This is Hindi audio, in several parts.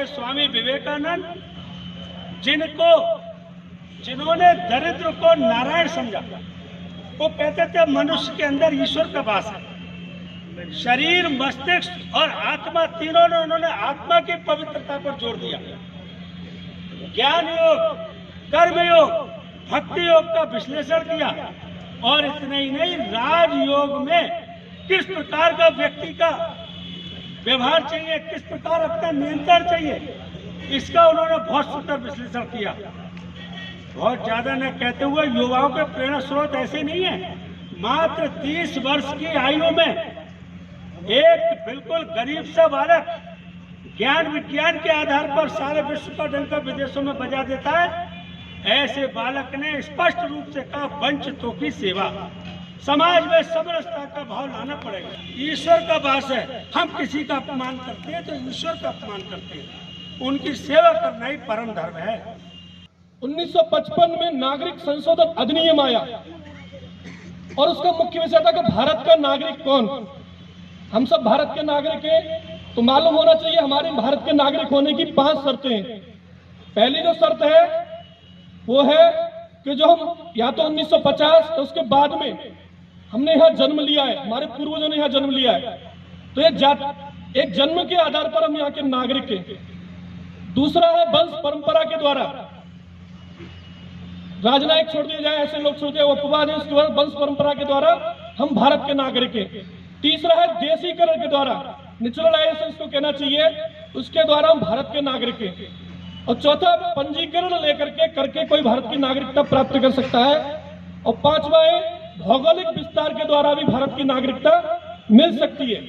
थे स्वामी विवेकानंद, जिन्होंने दरिद्र को नारायण समझा। वो कहते थे मनुष्य के अंदर ईश्वर का वास है। शरीर, मस्तिष्क और आत्मा, तीनों ने उन्होंने आत्मा की पवित्रता पर जोर दिया। ज्ञान योग, कर्म योग, भक्ति योग का विश्लेषण किया। और इतना ही नहीं, राजयोग में किस प्रकार का व्यक्ति का व्यवहार चाहिए, किस प्रकार अपना नियंत्रण चाहिए, इसका उन्होंने बहुत सुंदर विश्लेषण किया। बहुत ज्यादा न कहते हुए, युवाओं के प्रेरणा स्रोत ऐसे नहीं है। मात्र 30 वर्ष की आयु में एक बिल्कुल गरीब सा बालक ज्ञान विज्ञान के आधार पर सारे विश्व का डंका विदेशों में बजा देता है। ऐसे बालक ने स्पष्ट रूप से कहा, वंचितों की सेवा। समाज में समरसता का भाव लाना पड़ेगा। ईश्वर का वास है। हम किसी का अपमान करते हैं तो ईश्वर का अपमान करते हैं। उनकी सेवा करना ही परम धर्म है। 1955 में नागरिक संशोधन अधिनियम आया और उसका मुख्य विषय था कि भारत का नागरिक कौन। हम सब भारत के नागरिक हैं, तो मालूम होना चाहिए हमारे भारत के नागरिक होने की 5 शर्तें हैं। पहली जो शर्त है वो है कि जो हम या तो 1950 तो उसके बाद में हमने यहाँ जन्म लिया है, हमारे पूर्वजों ने यहाँ जन्म लिया है, तो ये एक जन्म के आधार पर हम यहाँ के नागरिक हैं। दूसरा है वंश परंपरा के द्वारा, राजनायक छोड़ दिए जाए, ऐसे लोग छोड़ दिए, अपवाद है, उसके बाद वंश परंपरा के द्वारा हम भारत के नागरिक हैं। तीसरा है देशीकरण के द्वारा, नेचुरलाइजेशन इसको कहना चाहिए, उसके द्वारा हम भारत के नागरिक हैं। और चौथा, पंजीकरण लेकर के करके कोई भारत की नागरिकता प्राप्त कर सकता है। और पांचवा है भौगोलिक विस्तार के द्वारा भी भारत की नागरिकता मिल सकती है।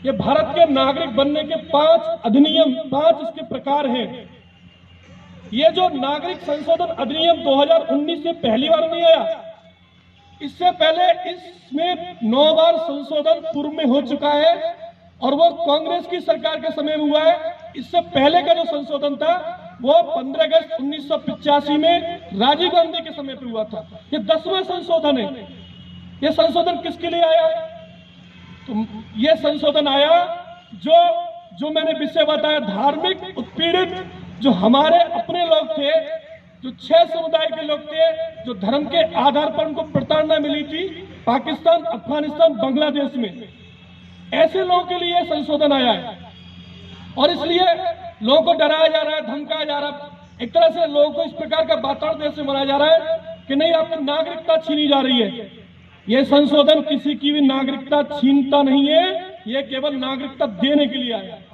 ये भारत के नागरिक बनने के 5 अधिनियम, 5 इसके प्रकार हैं। ये जो नागरिक संशोधन अधिनियम 2019 से पहली बार नहीं आया, इससे पहले इसमें 9 बार संशोधन पूर्व में हो चुका है और वो कांग्रेस की सरकार के समय में हुआ है। इससे पहले का जो संशोधन था वो 15 अगस्त 1985 में राजीव गांधी के समय पर हुआ था। ये 10वां संशोधन है। ये संशोधन किसके लिए आया? तो ये संशोधन आया जो मैंने विषय बताया, धार्मिक उत्पीड़ित जो हमारे अपने लोग थे, जो 6 समुदाय के लोग थे, जो धर्म के आधार पर उनको प्रताड़ना मिली थी पाकिस्तान, अफगानिस्तान, बांग्लादेश में, ऐसे लोगों के लिए संशोधन आया है। और इसलिए लोगों को डराया जा रहा है, धमकाया जा रहा है, एक तरह से लोगों को इस प्रकार का वातावरण देश में बनाया जा रहा है कि नहीं, आपकी नागरिकता छीनी जा रही है। यह संशोधन किसी की भी नागरिकता छीनता नहीं है, यह केवल नागरिकता देने के लिए आया है।